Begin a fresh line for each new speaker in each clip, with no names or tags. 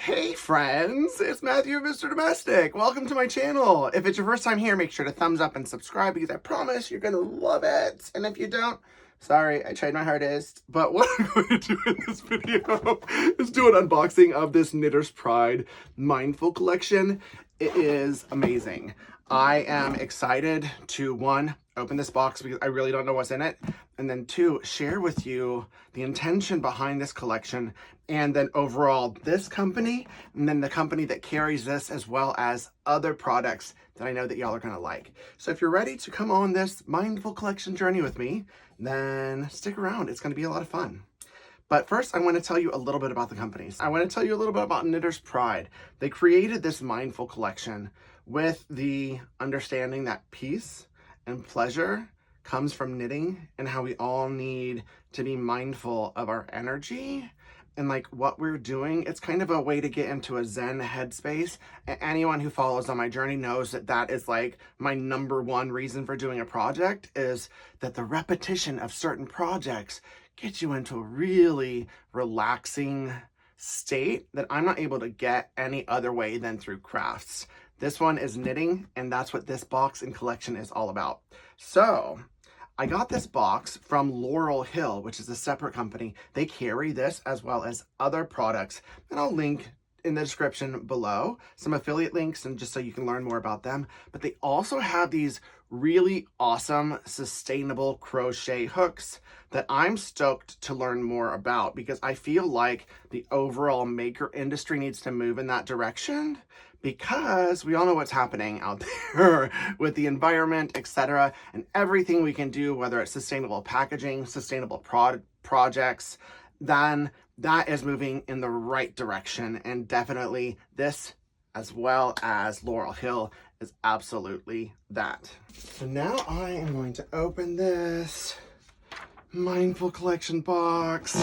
Hey friends, it's Matthew, Mr. Domestic. Welcome to my channel. If it's your first time here, make sure to thumbs up and subscribe because I promise you're gonna love it. And if you don't, sorry, I tried my hardest. But what I'm going to do in this video is do an unboxing of this Knitter's Pride Mindful Collection. It is amazing. I am excited to, one, open this box because I really don't know what's in it, and then two, share with you the intention behind this collection, and then overall this company, and then the company that carries this, as well as other products that I know that y'all are gonna like. So if you're ready to come on this mindful collection journey with me, then stick around. It's gonna be a lot of fun. But first, I want to tell you a little bit about the companies. I want to tell you a little bit about Knitter's Pride. They created this mindful collection with the understanding that peace and pleasure comes from knitting, and how we all need to be mindful of our energy and like what we're doing. It's kind of a way to get into a Zen headspace. And anyone who follows on my journey knows that that is like my number one reason for doing a project, is that the repetition of certain projects gets you into a really relaxing state that I'm not able to get any other way than through crafts. This one is knitting, and that's what this box and collection is all about. So I got this box from Laurel Hill, which is a separate company. They carry this as well as other products, and I'll link in the description below some affiliate links, and just so you can learn more about them. But they also have these really awesome sustainable crochet hooks that I'm stoked to learn more about, because I feel like the overall maker industry needs to move in that direction, because we all know what's happening out there with the environment, etc., and everything we can do, whether it's sustainable packaging, sustainable projects, then that is moving in the right direction. And definitely this, as well as Laurel Hill, is absolutely that. So now I am going to open this mindful collection box.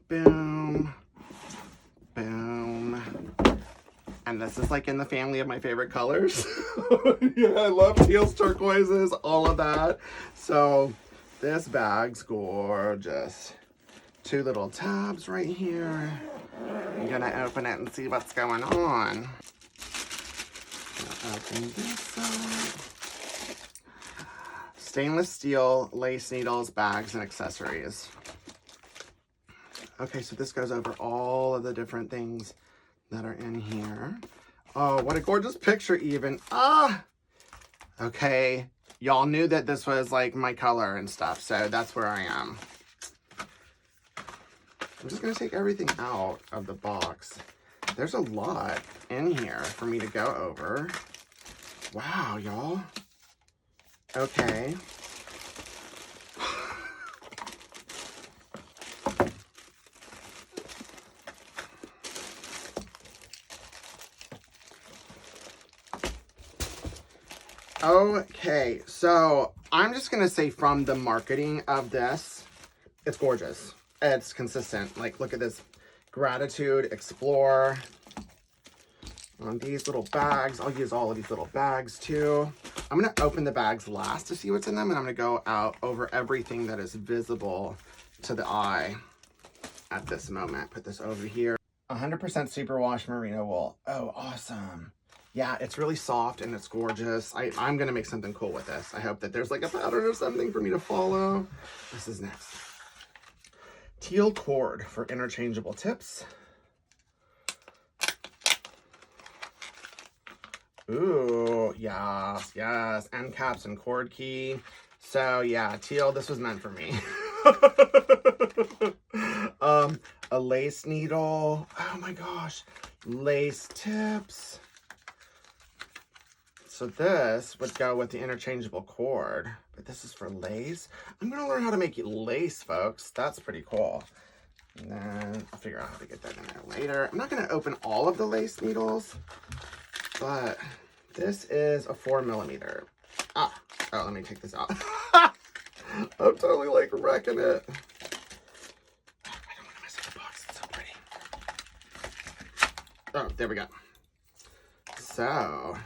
Boom, boom. And this is like in the family of my favorite colors. Yeah, I love teals, turquoises, all of that. So this bag's gorgeous. Two little tabs right here. I'm gonna open it and see what's going on. Open this up. Stainless steel, lace needles, bags, and accessories. Okay, so this goes over all of the different things that are in here. Oh, what a gorgeous picture even. Ah! Okay, y'all knew that this was like my color and stuff, so that's where I am. I'm just gonna take everything out of the box. There's a lot in here for me to go over. Wow, y'all. Okay. Okay, so I'm just gonna say from the marketing of this, it's gorgeous. It's consistent. Like, look at this. Gratitude, explore. On these little bags, I'll use all of these little bags too. I'm gonna open the bags last to see what's in them, and I'm gonna go out over everything that is visible to the eye at this moment. Put this over here. 100% superwash merino wool. Oh, awesome. Yeah, it's really soft and it's gorgeous. I'm gonna make something cool with this. I hope that there's like a pattern or something for me to follow. This is next. Teal cord for interchangeable tips. Ooh, yes, yes. End caps and cord key. So yeah, teal, this was meant for me. A lace needle. Oh my gosh. Lace tips. So this would go with the interchangeable cord, but this is for lace. I'm gonna learn how to make lace, folks. That's pretty cool. And then I'll figure out how to get that in there later. I'm not gonna open all of the lace needles, but this is a 4mm. Oh, let me take this out. I'm totally like wrecking it. I don't want to mess up the box. It's so pretty. Oh, there we go. So,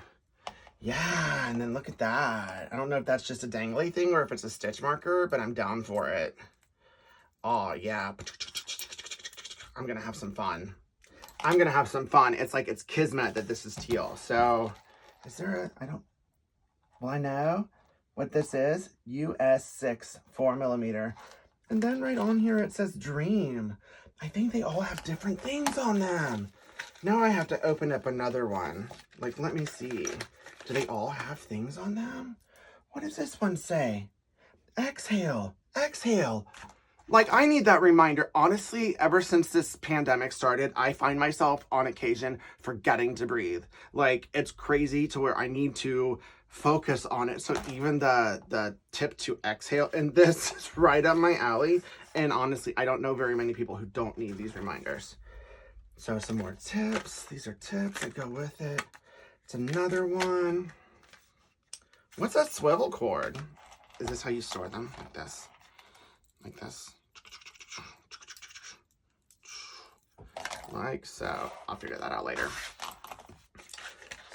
yeah, and then look at that. I don't know if that's just a dangly thing or if it's a stitch marker, but I'm down for it. Oh, yeah. I'm gonna have some fun. I'm going to have some fun. It's like it's kismet that this is teal. So is there well, I know what this is. US 6 4mm. And then right on here it says Dream. I think they all have different things on them. Now I have to open up another one. Like, let me see. Do they all have things on them? What does this one say? Exhale, exhale. Like, I need that reminder. Honestly, ever since this pandemic started, I find myself on occasion forgetting to breathe. Like, it's crazy to where I need to focus on it. So even the tip to exhale, and this is right up my alley. And honestly, I don't know very many people who don't need these reminders. So some more tips. These are tips that go with it. It's another one. What's that swivel cord? Is this how you store them? Like this. Like this. Like so. I'll figure that out later.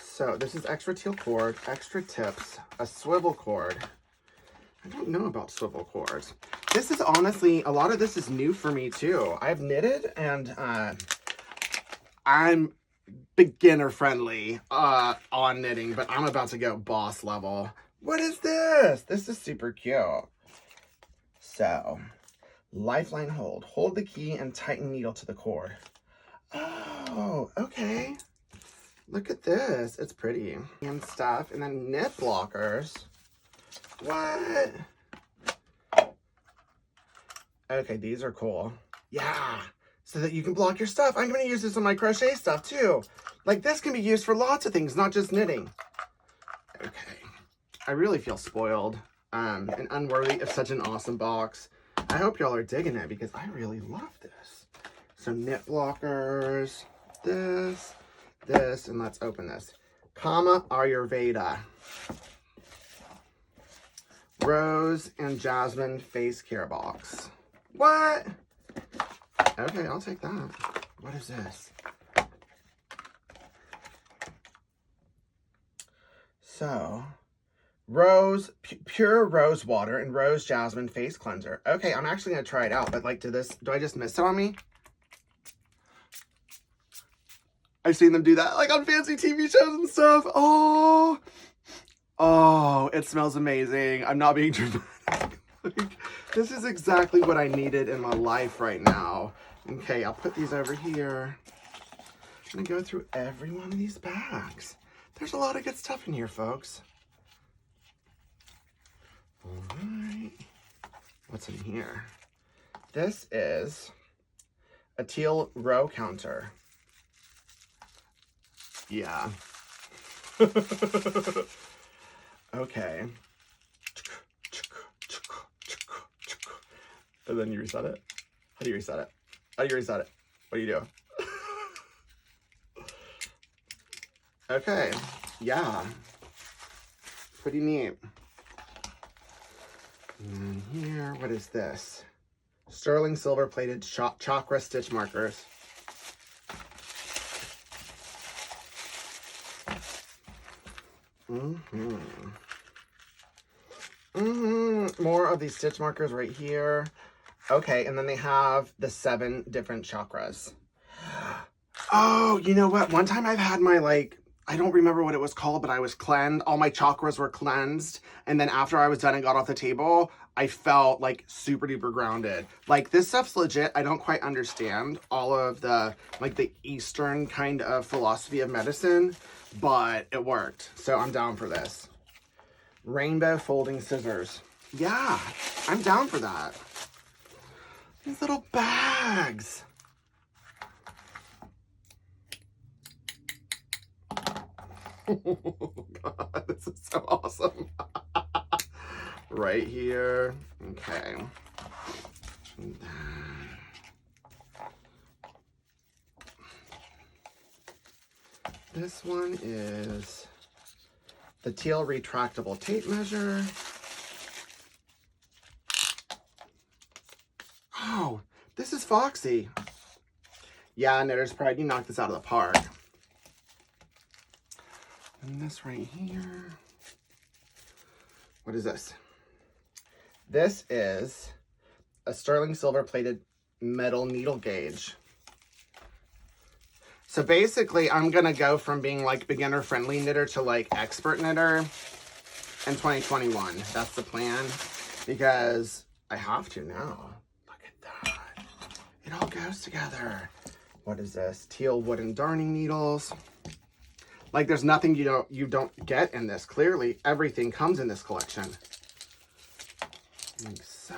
So this is extra teal cord, extra tips, a swivel cord. I don't know about swivel cords. This is honestly, a lot of this is new for me too. I've knitted and I'm beginner friendly on knitting, but I'm about to go boss level. What is this? This is super cute. So, Lifeline hold. Hold the key and tighten needle to the cord. Oh, okay. Look at this. It's pretty. And stuff. And then knit blockers. What? Okay, these are cool. Yeah. So that you can block your stuff. I'm going to use this on my crochet stuff too. Like, this can be used for lots of things, not just knitting. Okay. I really feel spoiled and unworthy of such an awesome box. I hope y'all are digging it because I really love this. So knit blockers, this, and let's open this. Kama Ayurveda. Rose and Jasmine face care box. What? Okay, I'll take that. What is this? So, pure rose water and rose jasmine face cleanser. Okay, I'm actually gonna try it out, but like, do I just miss it on me? I've seen them do that like on fancy TV shows and stuff. Oh, it smells amazing. I'm not being dramatic. Like, this is exactly what I needed in my life right now. Okay, I'll put these over here. I'm gonna go through every one of these bags. There's a lot of good stuff in here, folks. All right. What's in here? This is a Teal Row Counter. Yeah. Okay. And then you reset it? How do you reset it? How do you reset it? What do you do? Okay. Yeah. Pretty neat. And here, what is this? Sterling silver plated Chakra stitch markers. More of these stitch markers right here. Okay, and then they have the 7 different chakras. Oh, you know what? One time I've had my, like, I don't remember what it was called, but I was cleansed. All my chakras were cleansed. And then after I was done and got off the table, I felt like super duper grounded. Like, this stuff's legit. I don't quite understand all of the, like, the Eastern kind of philosophy of medicine, but it worked. So I'm down for this. Rainbow folding scissors. Yeah, I'm down for that. These little bags. Oh God, this is so awesome. Right here. Okay. And then this one is the Teal retractable tape measure. Oh, this is Foxy. Yeah, Knitters Pride, you knocked this out of the park. And this right here. What is this? This is a sterling silver plated metal needle gauge. So basically, I'm going to go from being like beginner friendly knitter to like expert knitter in 2021. That's the plan, because I have to now. Look at that. It all goes together. What is this? Teal wooden darning needles. Like there's nothing you don't get in this. Clearly, everything comes in this collection. Like so.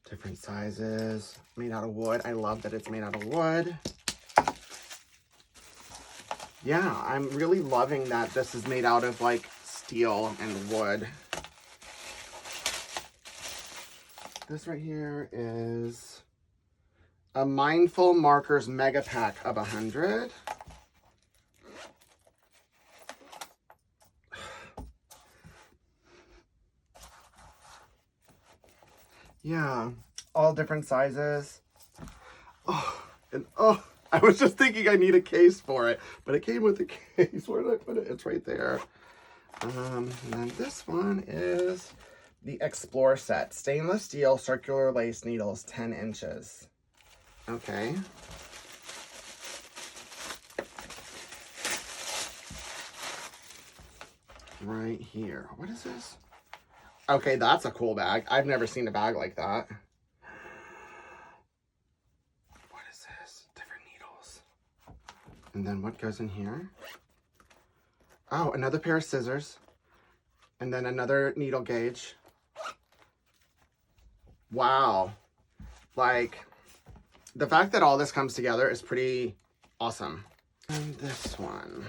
Different sizes, made out of wood. I love that it's made out of wood. Yeah, I'm really loving that this is made out of like steel and wood. This right here is a Mindful Markers Mega Pack of 100. Yeah, all different sizes. Oh, and oh, I was just thinking I need a case for it, but it came with a case. Where did I put it? It's right there. And then this one is the Explore set. Stainless steel circular lace needles, 10 inches. Okay. Right here. What is this? Okay, that's a cool bag. I've never seen a bag like that. What is this? Different needles. And then what goes in here? Oh, another pair of scissors. And then another needle gauge. Wow. Like, the fact that all this comes together is pretty awesome. And this one.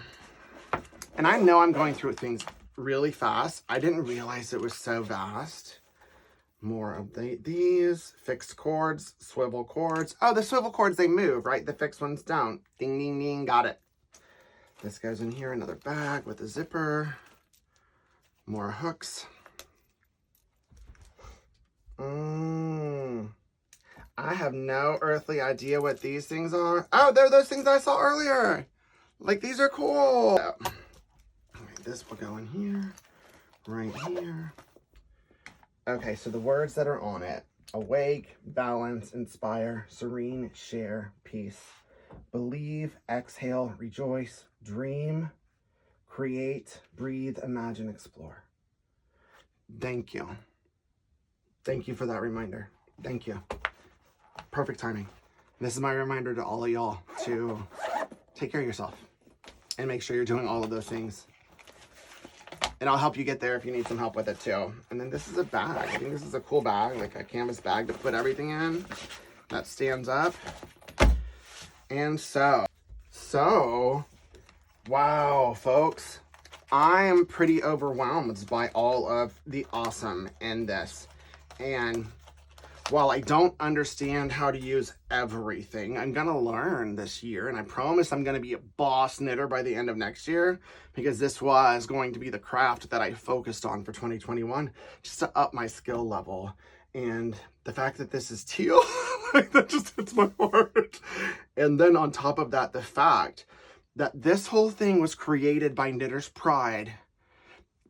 And I know I'm going through things really fast. I didn't realize it was so vast. More of these fixed cords, swivel cords. Oh, the swivel cords, they move, right? The fixed ones don't. Ding, ding, ding, got it. This goes in here, another bag with a zipper. More hooks. I have no earthly idea what these things are. Oh, they're those things I saw earlier. Like, these are cool. This will go in here, right here. Okay, so the words that are on it: awake, balance, inspire, serene, share, peace, believe, exhale, rejoice, dream, create, breathe, imagine, explore. Thank you. Thank you for that reminder. Thank you. Perfect timing. This is my reminder to all of y'all to take care of yourself and make sure you're doing all of those things. And I'll help you get there if you need some help with it too. And then this is a bag. I think this is a cool bag, like a canvas bag to put everything in that stands up. And so, wow, folks, I am pretty overwhelmed by all of the awesome in this. And while I don't understand how to use everything, I'm going to learn this year. And I promise I'm going to be a boss knitter by the end of next year, because this was going to be the craft that I focused on for 2021, just to up my skill level. And the fact that this is teal, like, that just hits my heart. And then on top of that, the fact that this whole thing was created by Knitter's Pride.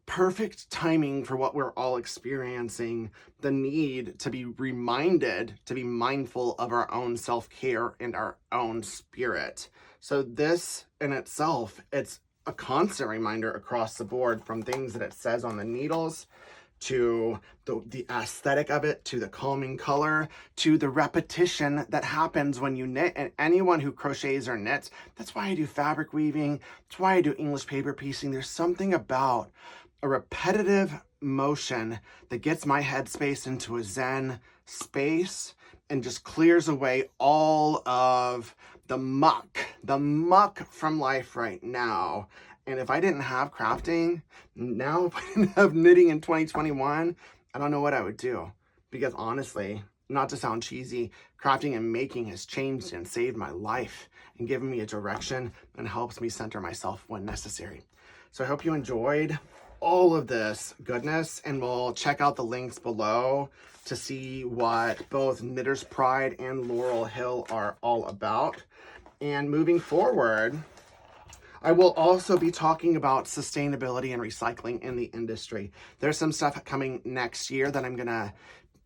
Perfect timing for what we're all experiencing, the need to be reminded to be mindful of our own self-care and our own spirit. So this in itself, it's a constant reminder across the board, from things that it says on the needles, to the aesthetic of it, to the calming color, to the repetition that happens when you knit. And anyone who crochets or knits, that's why I do fabric weaving, that's why I do English paper piecing. There's something about a repetitive motion that gets my headspace into a Zen space and just clears away all of the muck from life right now. And if I didn't have crafting now, if I didn't have knitting in 2021, I don't know what I would do. Because honestly, not to sound cheesy, crafting and making has changed and saved my life and given me a direction and helps me center myself when necessary. So I hope you enjoyed all of this goodness, and we'll check out the links below to see what both Knitter's Pride and Laurel Hill are all about. And moving forward, I will also be talking about sustainability and recycling in the industry. There's some stuff coming next year that I'm gonna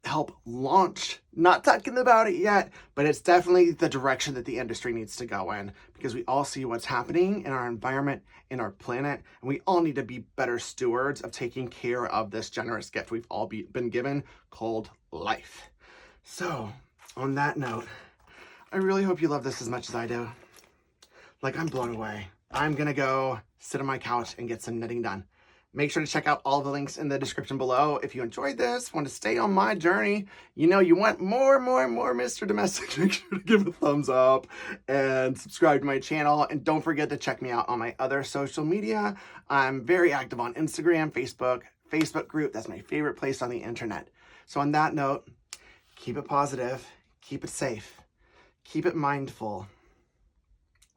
help launch. Not talking about it yet, but it's definitely the direction that the industry needs to go in, because we all see what's happening in our environment, in our planet, and we all need to be better stewards of taking care of this generous gift we've all been given called life. So, on that note, I really hope you love this as much as I do. Like, I'm blown away. I'm gonna go sit on my couch and get some knitting done. Make sure to check out all the links in the description below. If you enjoyed this, want to stay on my journey, you want more Mr. Domestic, make sure to give a thumbs up and subscribe to my channel. And don't forget to check me out on my other social media. I'm very active on Instagram, Facebook group. That's my favorite place on the internet. So on that note, keep it positive, keep it safe, keep it mindful,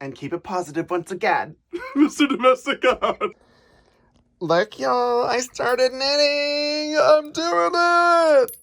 and keep it positive once again. Mr. Domestic God. Look, y'all, I started knitting. I'm doing it.